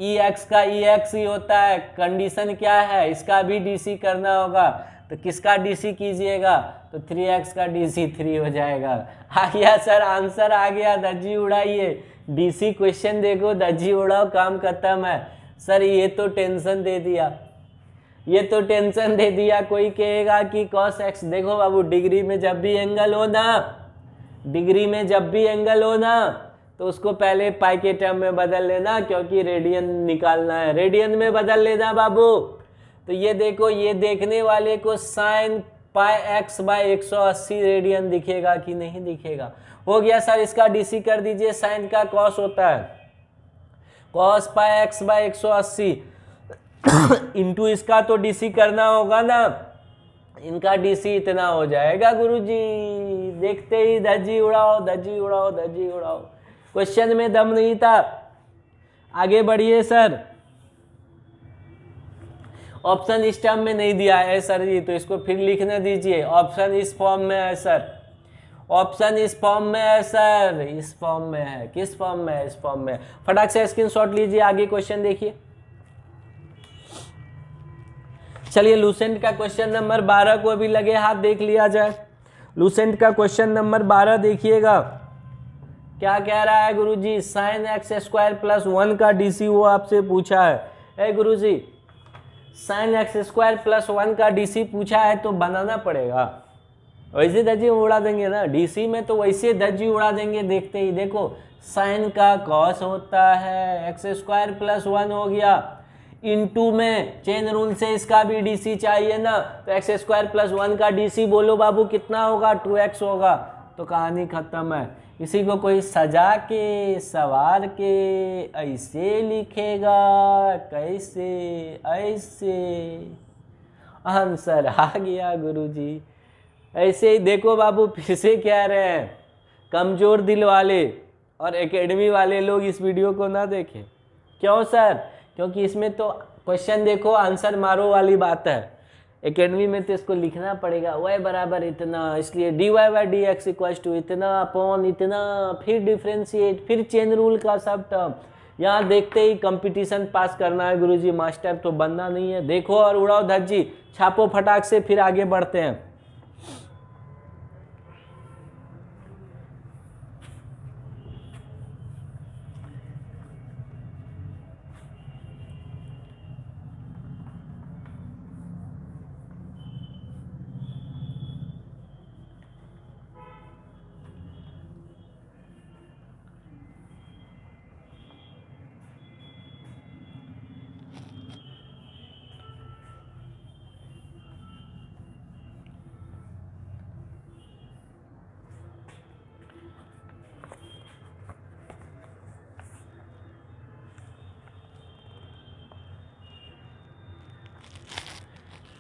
EX का EX ही होता है। कंडीशन क्या है? इसका भी DC करना होगा, तो किसका DC कीजिएगा? तो 3x का DC 3 हो जाएगा। आ गया सर, आंसर आ गया। धज्जी उड़ाइए। DC क्वेश्चन देखो, धज्जी उड़ाओ, काम खत्म है। सर ये तो टेंशन दे दिया, ये तो टेंशन दे दिया। कोई कहेगा कि cos x, देखो बाबू डिग्री में जब भी एंगल हो ना, डिग्री में जब भी एंगल हो ना, तो उसको पहले पाई के टर्म में बदल लेना, क्योंकि रेडियन निकालना है। रेडियन में बदल लेना बाबू। तो ये देखो, ये देखने वाले को sine pi x by 180 radian दिखेगा कि नहीं दिखेगा? हो गया सर, इसका DC कर दीजिए। साइन का कॉस होता है cos pi x by 180 into इसका तो DC करना होगा ना, इनका DC इतना हो जाएगा गुरुजी। देखते ही धज्जी उड़ाओ, धज्जी उड़ाओ, धज्जी उड़ाओ। क्वेश्चन में दम नहीं था। आगे बढ़िए सर। ऑप्शन इस टर्म में नहीं दिया है सर जी, तो इसको फिर लिखने दीजिए। ऑप्शन इस फॉर्म में है सर, ऑप्शन इस फॉर्म में है सर, इस फॉर्म में है। किस फॉर्म में है? इस फॉर्म में। फटाक से स्क्रीनशॉट लीजिए, आगे क्वेश्चन देखिए। चलिए लूसेंट का क्वेश्चन नंबर 12 को अभी लगे हाथ देख लिया जाए। लूसेंट का क्वेश्चन नंबर 12 देखिएगा, क्या कह रहा है गुरुजी? साइन एक्स स्क्वायर प्लस 1 का DC वो आपसे पूछा है। गुरुजी, साइन एक्स स्क्वायर प्लस 1 का DC पूछा है तो बनाना पड़ेगा। वैसे धज्जी उड़ा देंगे ना, DC में तो वैसे धज्जी उड़ा देंगे। देखते ही देखो, साइन का कॉस होता है, एक्स स्क्वायर प्लस 1 हो गया, इनटू में चेन रूल से इसका भी DC चाहिए ना, तो एक्स स्क्वायर प्लस 1 का DC बोलो बाबू कितना होगा? 2x होगा। तो कहानी खत्म है। इसी को कोई सजा के सवार के ऐसे लिखेगा, कैसे? ऐसे। आंसर आ गया गुरुजी। ऐसे ही देखो बाबू, फिर से कह रहे हैं, कमजोर दिल वाले और एकेडमी वाले लोग इस वीडियो को ना देखें। क्यों सर? क्योंकि इसमें तो क्वेश्चन देखो, आंसर मारो वाली बात है। एकेडमी में तो इसको लिखना पड़ेगा, y बराबर इतना, इसलिए dy/dx इक्वल्स टू इतना अपॉन इतना, फिर डिफ्रेंशिएट, फिर चेन रूल का सब टर्म। यहाँ देखते ही कंपटीशन पास करना है गुरुजी, मास्टर तो बनना नहीं है। देखो और उड़ाओ धज्जी, छापो फटाक से, फिर आगे बढ़ते हैं।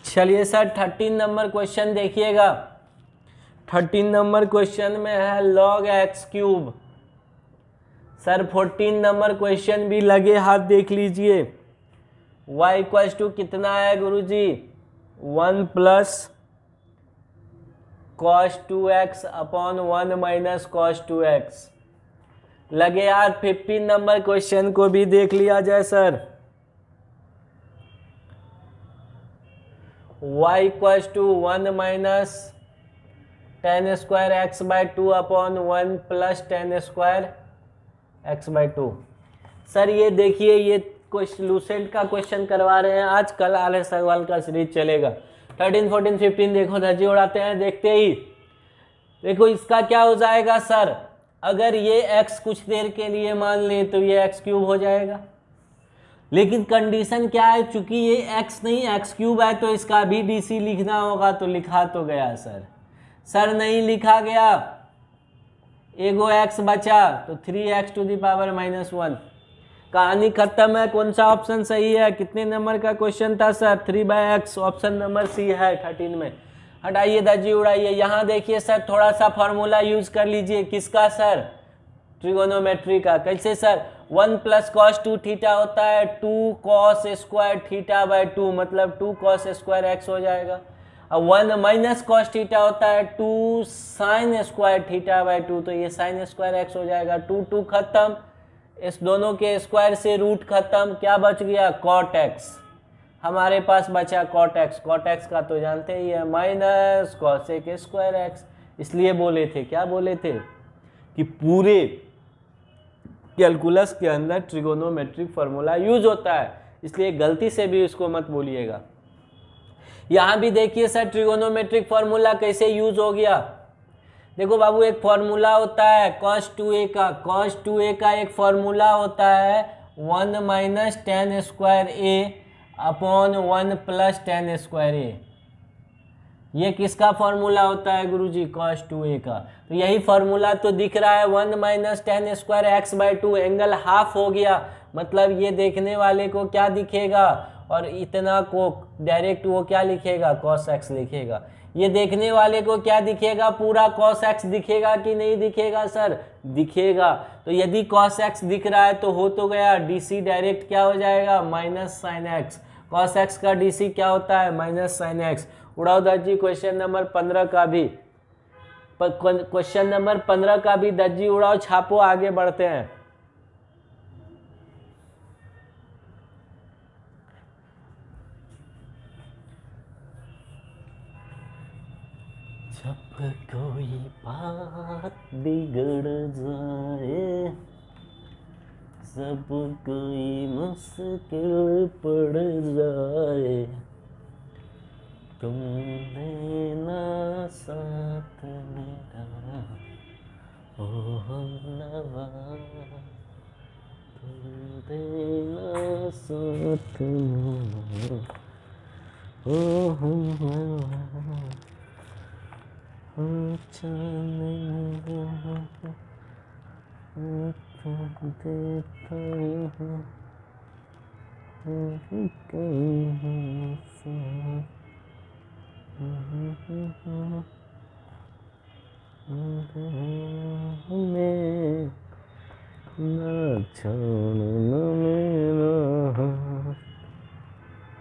चलिए सर 13 नंबर क्वेश्चन देखिएगा। 13 नंबर क्वेश्चन में है log x cube. Sir 14 number question भी लगे हाथ देख लीजिए। y इक्वल्स टू कितना है गुरुजी? 1 plus cos 2x upon 1 minus cos 2x। लगे हाथ 15 नंबर क्वेश्चन को भी देख लिया जाए sir. y equals to 1 minus tan square x by 2 upon 1 plus tan square x by 2। Sir ये देखिए, ये लूसेंट का क्वेश्चन करवा रहे हैं आज, कल आले सवाल का सीरीज चलेगा। 13, 14, 15 देखो धज्जी उड़ाते हैं देखते ही। देखो इसका क्या हो जाएगा सर, अगर ये x कुछ देर के लिए मान ले तो ये x क्यूब हो जाएगा। लेकिन कंडीशन क्या है, चूंकि ये x नहीं x क्यूब है तो इसका भी dc लिखना होगा, तो लिखा तो गया सर नहीं लिखा गया, एगो x बचा तो 3x⁻⁻1। कहानी खत्म है। कौन सा ऑप्शन सही है, कितने नंबर का क्वेश्चन था sir, 3/x, option number C है 13 में। हटाइए धज्जी उड़ाइए। यहाँ देखिए सर, थोड़ा सा फॉर्मूला यूज कर लीजिए, किसका सर, ट्रिगोनोमेट्री का। कैसे सर, 1 + cos 2 थीटा होता है 2 cos स्क्वायर θ/2, मतलब 2 cos स्क्वायर x हो जाएगा। अब 1 - cos थीटा होता है 2 sin स्क्वायर θ/2, तो ये sin स्क्वायर x हो जाएगा। 2 खत्म, इस दोनों के स्क्वायर से रूट खत्म, क्या बच गया, cot x। हमारे पास बचा cot x का तो जानते ही है, माइनस cos² x। इसलिए बोले थे, क्या बोले थे, कि पूरे कैलकुलस के अंदर ट्रिगोनोमेट्रिक फार्मूला यूज होता है, इसलिए गलती से भी इसको मत बोलिएगा। यहाँ भी देखिए सर, ट्रिगोनोमेट्रिक फार्मूला कैसे यूज हो गया। देखो बाबू, एक फार्मूला होता है cos 2a का, cos 2a का एक फार्मूला होता है 1 - tan² a/1 + tan² a। ये किसका फार्मूला होता है गुरुजी, cos 2a का। तो यही फार्मूला तो दिख रहा है, 1 - tan² x/2, एंगल हाफ हो गया, मतलब ये देखने वाले को क्या दिखेगा, और इतना को डायरेक्ट वो क्या लिखेगा, cos x लिखेगा। ये देखने वाले को क्या दिखेगा, पूरा cos x दिखेगा कि नहीं दिखेगा सर, दिखेगा। तो यदि cos x दिख रहा है तो हो तो गया, dc डायरेक्ट क्या हो जाएगा, -sin x। cos x का dc क्या होता है, -sin x। उड़ाओ दज्जी क्वेश्चन नंबर 15 का भी, क्वेश्चन नंबर 15 का भी दज्जी उड़ाओ, छापो, आगे बढ़ते हैं। जब कोई बात बिगड़ जाए, सब कोई मुश्किल पड़ जाए, तुम देना साथ मेरा, ओ हमनवा, तुम देना साथ मेरा, ओ हमनवा,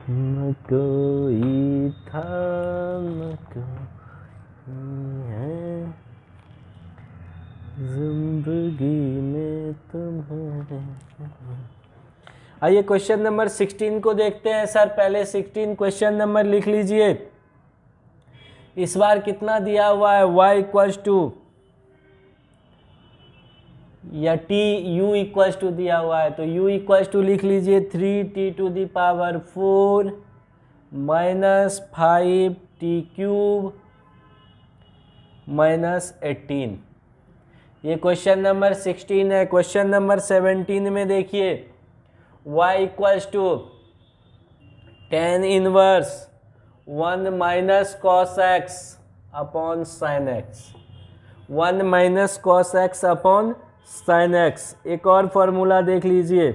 न कोई था न कोई है जिंदगी में तुम्हारे। आइए क्वेश्चन नंबर 16 को देखते हैं सर। पहले 16 क्वेश्चन नंबर लिख लीजिए। इस बार कितना दिया हुआ है, y = या t u = दिया हुआ है, तो u = लिख लीजिए 3t⁴ - 5t³ - 18। ये क्वेश्चन नंबर 16 है। क्वेश्चन नंबर 17 में देखिए, y = tan 1 1 - cos x / sin x, 1 - cos x / sin x। एक और फॉर्मूला देख लीजिए,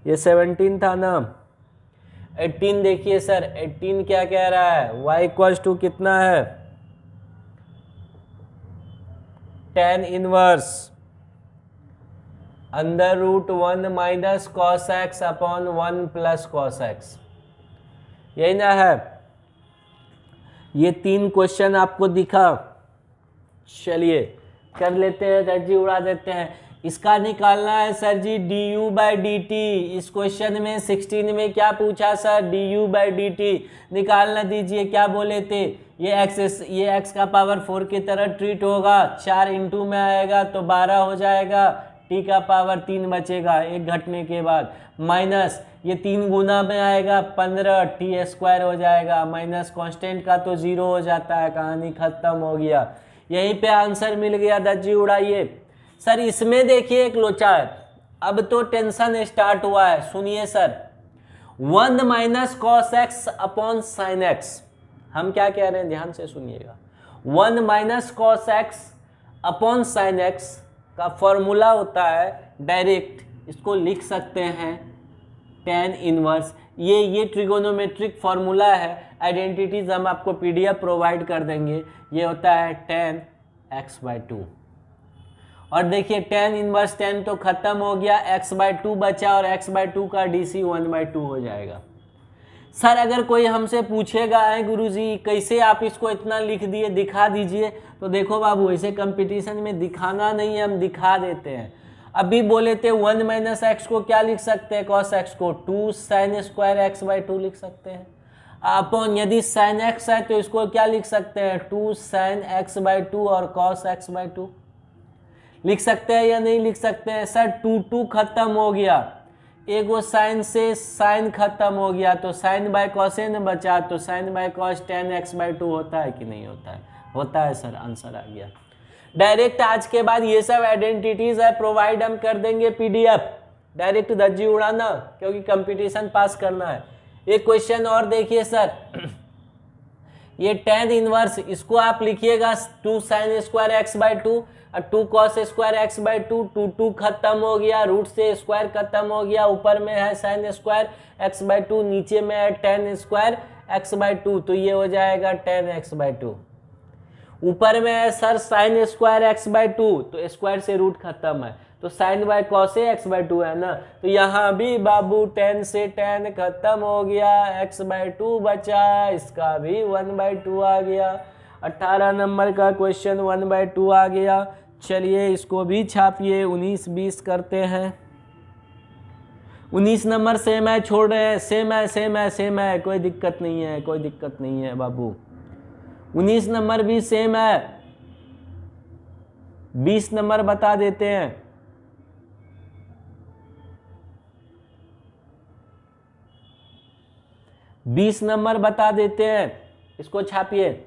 ये 17 था ना। 18 देखिए सर, 18 क्या कह रहा है, y = कितना है, tan 1 √1 - cos x / 1 + cos x, यही ना है। ये 3 क्वेश्चन आपको दिखा, चलिए कर लेते हैं, दर्जी उड़ा देते हैं। इसका निकालना है सर जी du/dt। इस क्वेश्चन में 16 में क्या पूछा सर, du/dt निकालना दीजिए। क्या बोले थे, ये x का पावर 4 की तरह ट्रीट होगा, 4 इंटू में आएगा तो 12 हो जाएगा, t का पावर 3 बचेगा एक घटने के बाद, माइनस ये 3 गुना में आएगा 15, t स्क्वायर हो जाएगा, माइनस कांस्टेंट का तो 0 हो जाता है, कहानी खत्म हो गया। यहीं पे आंसर मिल गया, दज्जी उड़ाइए। सर इसमें देखिए एक लोचा है, अब तो टेंशन स्टार्ट हुआ है, सुनिए sir. 1 minus cos x upon sine x, हम क्या कह रहे हैं ध्यान से सुनिएगा। 1 minus cos x upon sine x का फॉर्मूला होता है डायरेक्ट, इसको लिख सकते हैं tan इनवर्स। ये ट्रिगोनोमेट्रिक फॉर्मूला है, आइडेंटिटीज हम आपको पीडीएफ प्रोवाइड कर देंगे। ये होता है tan x/2। और देखिए tan इनवर्स tan तो खत्म हो गया, x/2 बचा और x/2 का DC 1/2 हो जाएगा। सर अगर कोई हमसे पूछेगा गुरुजी कैसे आप इसको इतना लिख दिए, दिखा दीजिए, तो देखो बाबू ऐसे कंपटीशन में दिखाना नहीं है, हम दिखा देते हैं। अभी बोले थे 1 माइनस एक्स को क्या लिख सकते हैं, कॉस एक्स को 2 साइन स्क्वायर x/2 लिख सकते हैं। अपॉन यदि साइन एक्स है तो इसको क्या लिख सकते हैं, 2 साइन x/2 और कॉस x/2 लिख सकते हैं या नहीं लिख सकते हैं। सर 2 खत्म हो गया, एक वो साइन से साइन खत्म हो गया तो साइन बाय कॉसेन बचा, तो sign by cos tan x/2 होता है कि नहीं होता है, होता है सर, आंसर आ गया डायरेक्ट। आज के बाद ये सब आइडेंटिटीज है प्रोवाइड हम कर देंगे पीडीएफ, डायरेक्ट धज्जी उड़ाना, क्योंकि कंपटीशन पास करना है। एक क्वेश्चन और देखिए सर, ये tan इनवर्स, इसको आप लिखिएगा 2 साइन स्क्वायर x/2 और 2 कॉस स्क्वायर x/2, 2 खत्म हो गया, रूट से स्क्वायर खत्म हो गया, ऊपर में है साइन स्क्वायर x/2, नीचे में है tan स्क्वायर x/2, तो ये हो जाएगा tan x/2। ऊपर में है सर साइन स्क्वायर x/2, तो स्क्वायर से रूट खत्म है, तो साइन बाय कॉस x/2 है ना, तो यहाँ भी बाबू tan से tan खत्म हो गया, x/2 बचा, इसका भी 1/2 आ गया। 18 नंबर का क्वेश्चन 1/2 आ गया। चलिए इसको भी छापिए, 19 20 करते हैं। 19 नंबर सेम है, छोड़ रहे हैं, सेम है, कोई दिक्कत नहीं है, कोई दिक्कत नहीं है बाबू। 19 नंबर भी सेम है, 20 नंबर बता देते हैं। बीस नंबर बता देते हैं, इसको छापिए।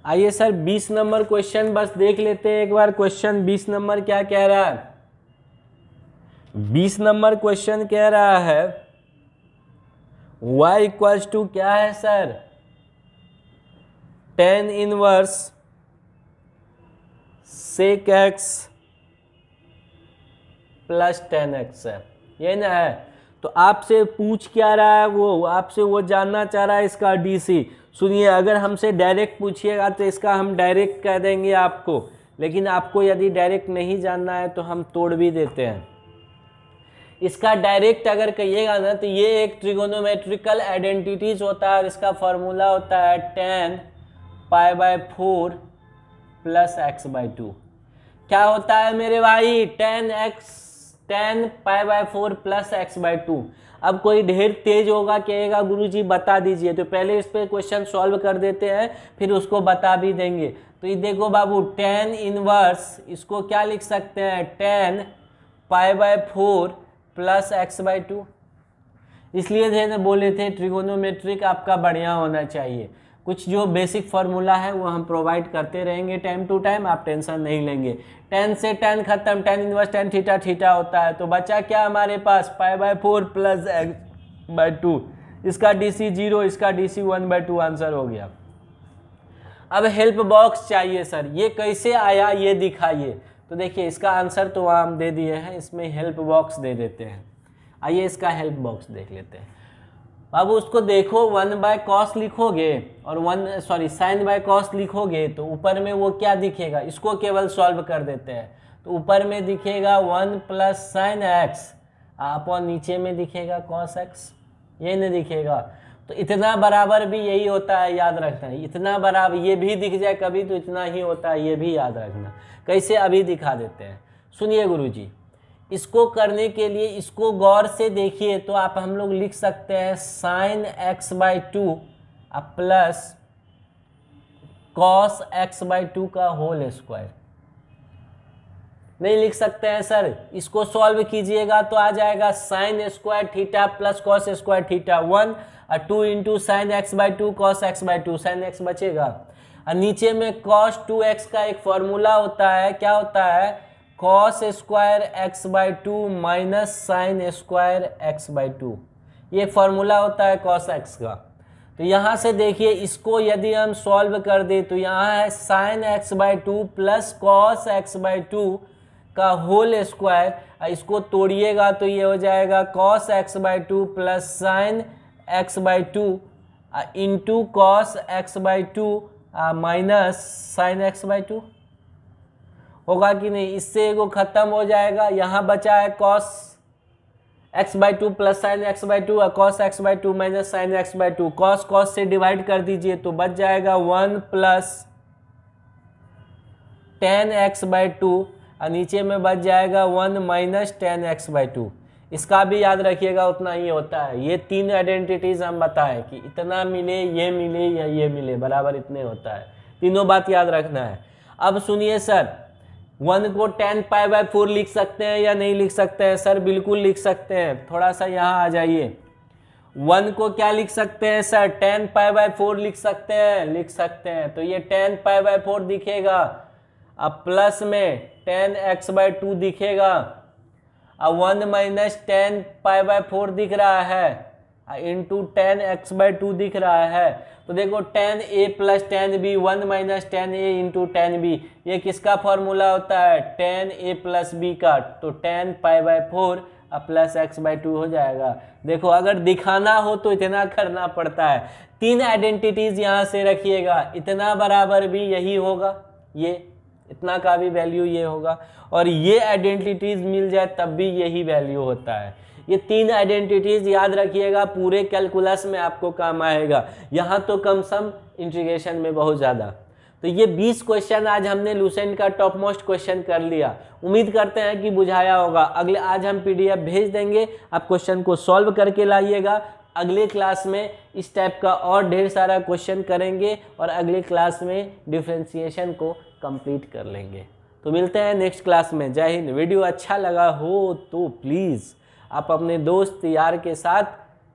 आइए सर 20 नंबर क्वेश्चन बस देख लेते हैं एक बार। क्वेश्चन 20 नंबर क्या कह रहा है, 20 नंबर क्वेश्चन कह रहा है y इक्वल्स टू क्या है sir, tan inverse sec x plus tan x है, ये ना है। तो आपसे पूछ क्या रहा है, वो आपसे वो जानना चाह रहा है इसका DC। सुनिए, अगर हमसे डायरेक्ट पूछिएगा तो इसका हम डायरेक्ट कह देंगे आपको, लेकिन आपको यदि डायरेक्ट नहीं जानना है तो हम तोड़ भी देते हैं। इसका डायरेक्ट अगर कहिएगा ना तो ये एक ट्रिगोनोमेट्रिकल आइडेंटिटीज होता है, इसका फॉर्मूला होता है tan π/4 प्लस x/2। क्या होता है मेरे भाई, tan π/4 प्लस x/2। अब कोई ढेर तेज होगा, कहेगा गुरुजी बता दीजिए, तो पहले इस पे क्वेश्चन सॉल्व कर देते हैं, फिर उसको बता भी देंगे। तो ये देखो बाबू, tan इनवर्स इसको क्या लिख सकते हैं, tan π/4 प्लस x/2। इसलिए थे बोले थे ट्रिगोनोमेट्रिक आपका बढ़िया होना चाहिए। कुछ जो बेसिक फार्मूला है वो हम प्रोवाइड करते रहेंगे टाइम टू टाइम, आप टेंशन नहीं लेंगे। tan से tan खत्म, tan inverse tan theta theta होता है, तो बचा क्या हमारे पास, π/4 प्लस x/2। इसका DC 0, इसका DC 1/2 आंसर हो गया। अब हेल्प बॉक्स चाहिए सर, ये कैसे आया ये दिखाइए। तो देखिए इसका आंसर तो वहाँ हम दे दिए हैं, इसमें हेल्प बॉक्स दे देते हैं। आइए इसका हेल्प बॉक्स देख लेते हैं। अब उसको देखो 1/cos लिखोगे और sin बाय कॉस लिखोगे तो ऊपर में वो क्या दिखेगा, इसको केवल सॉल्व कर देते हैं तो ऊपर में दिखेगा 1 + sin x अपॉन नीचे में दिखेगा cos x, ये नहीं दिखेगा। तो इतना बराबर भी यही होता है, याद रखना है। इतना बराबर ये भी दिख जाए कभी तो इतना ही होता है, ये भी याद रखना। कैसे अभी दिखा देते हैं, सुनिए गुरुजी। इसको करने के लिए इसको गौर से देखिए तो आप हम लोग लिख सकते हैं sin x/2 plus cos x/2 का होल स्क्वायर। नहीं लिख सकते हैं सर, इसको सॉल्व कीजिएगा तो आ जाएगा sin square theta plus cos square theta 1 और 2 into sine x/2 cos x/2, sin x बचेगा। और नीचे में cos 2x का एक फॉर्मूला होता है, क्या होता है, cos square x/2 minus sine square x/2, ये फॉर्मूला होता है cos x का। तो यहाँ से देखिए इसको यदि हम सॉल्व कर दे तो यहाँ है sin x/2 plus cos x/2 का होल स्क्वायर। इसको तोड़िएगा तो ये हो जाएगा cos x/2 plus sine x/2 into cos x/2 minus sine x/2 होगा कि नहीं। इससे एगो खत्म हो जाएगा, यहाँ बचा है cos x/2 plus sine x/2 और cos x/2 minus sine x/2। cos से डिवाइड कर दीजिए तो बच जाएगा 1 प्लस tan x/2 और नीचे में बच जाएगा 1 माइनस tan x/2। इसका भी याद रखिएगा उतना ही होता है। ये तीन आइडेंटिटीज हम बताएं कि इतना मिले या ये मिले, बराबर इतने होता है। तीनों बात याद रखना है। अब सुनिए सर, 1 को tan π/4 लिख सकते हैं या नहीं लिख सकते हैं? सर बिल्कुल लिख सकते हैं। थोड़ा सा यहाँ आ जाइए। 1 को क्या लिख सकते हैं सर? tan π/4 लिख सकते हैं। तो ये tan π/4 दिखेगा, अब प्लस में tan x/2 दिखेगा, अब 1 माइनस tan π/4 दिख रहा है इंटू tan x/2 दिख रहा है। तो देखो tan a plus tan b, 1 minus tan a into tan b, ये किसका फॉर्मूला होता है? tan a प्लस b का। तो tan π/4 प्लस x/2 हो जाएगा। देखो अगर दिखाना हो तो इतना करना पड़ता है। तीन आइडेंटिटीज यहाँ से रखिएगा, इतना बराबर भी यही होगा, ये इतना का भी वैल्यू ये होगा, और ये आइडेंटिटीज मिल जाए तब भी यही वैल्यू होता है। ये तीन आइडेंटिटीज याद रखिएगा, पूरे कैलकुलस में आपको काम आएगा। यहाँ तो कम सम, इंटीग्रेशन में बहुत ज़्यादा। तो ये 20 क्वेश्चन आज हमने लूसेंट का टॉप मोस्ट क्वेश्चन कर लिया। उम्मीद करते हैं कि बुझाया होगा। आज हम PDF भेज देंगे, आप क्वेश्चन को सॉल्व करके लाइएगा। अगले क्लास में इस टाइप का और ढेर सारा क्वेश्चन करेंगे और अगले क्लास में डिफरेंशिएशन को कंप्लीट कर लेंगे। तो मिलते हैं नेक्स्ट क्लास में। जय हिंद। वीडियो अच्छा लगा हो तो प्लीज़ आप अपने दोस्त यार के साथ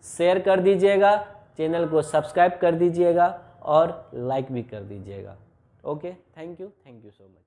शेयर कर दीजिएगा, चैनल को सब्सक्राइब कर दीजिएगा और लाइक भी कर दीजिएगा। Okay, thank you so much.